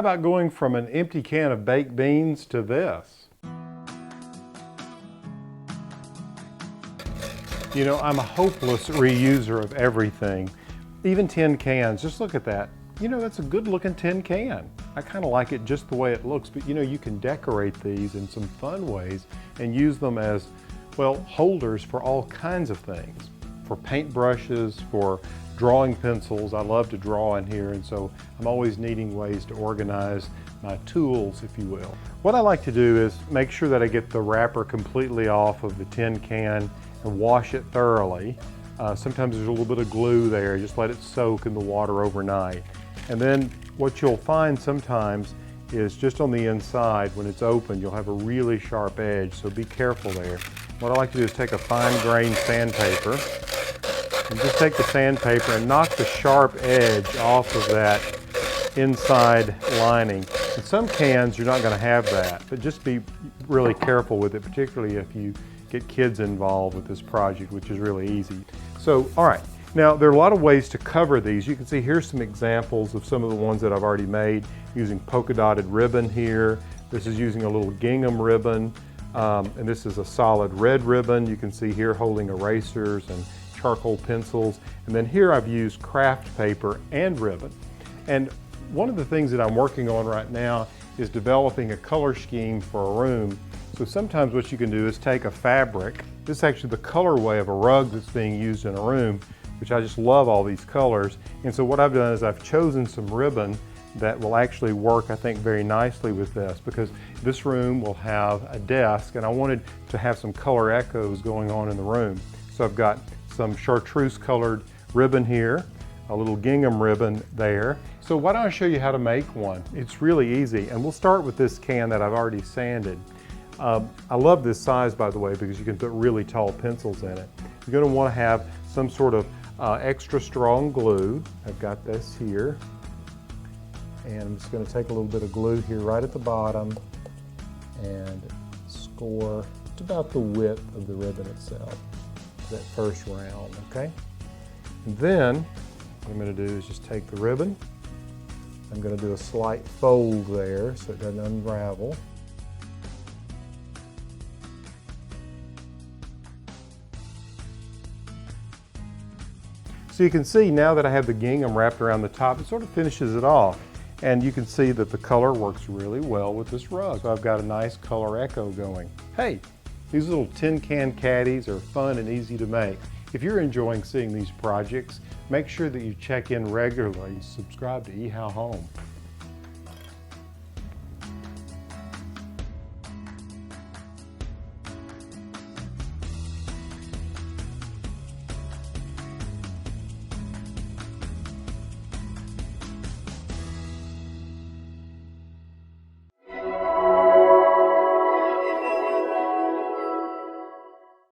how about going from an empty can of baked beans to this? You know, I'm a hopeless reuser of everything. Even tin cans, just look at that. You know, that's a good looking tin can. I kind of like it just the way it looks, but you know, you can decorate these in some fun ways and use them as, well, holders for all kinds of things. For paint brushes, for drawing pencils. I love to draw in here, and so I'm always needing ways to organize my tools, if you will. What I like to do is make sure that I get the wrapper completely off of the tin can and wash it thoroughly. Sometimes there's a little bit of glue there. Just let it soak in the water overnight. And then what you'll find sometimes is just on the inside, when it's open, you'll have a really sharp edge, so be careful there. What I like to do is take a fine-grained sandpaper and just take the sandpaper and knock the sharp edge off of that inside lining. In some cans, you're not going to have that, but just be really careful with it, particularly if you get kids involved with this project, which is really easy. So, all right. Now, there are a lot of ways to cover these. You can see here's some examples of some of the ones that I've already made using polka dotted ribbon here. This is using a little gingham ribbon, and this is a solid red ribbon. You can see here holding erasers and charcoal pencils. And then here I've used craft paper and ribbon. And one of the things that I'm working on right now is developing a color scheme for a room. So sometimes what you can do is take a fabric. This is actually the colorway of a rug that's being used in a room, which I just love all these colors. And so what I've done is I've chosen some ribbon that will actually work, I think, very nicely with this, because this room will have a desk and I wanted to have some color echoes going on in the room. So I've got some chartreuse colored ribbon here, a little gingham ribbon there. So why don't I show you how to make one? It's really easy, and we'll start with this can that I've already sanded. I love this size, by the way, because you can put really tall pencils in it. You're going to want to have some sort of extra strong glue. I've got this here, and I'm just going to take a little bit of glue here right at the bottom and score to about the width of the ribbon itself, that first round, okay? And then what I'm going to do is just take the ribbon. I'm going to do a slight fold there so it doesn't unravel. So you can see now that I have the gingham wrapped around the top, it sort of finishes it off. And you can see that the color works really well with this rug. So I've got a nice color echo going. Hey, these little tin can caddies are fun and easy to make. If you're enjoying seeing these projects, make sure that you check in regularly and subscribe to ehowhome.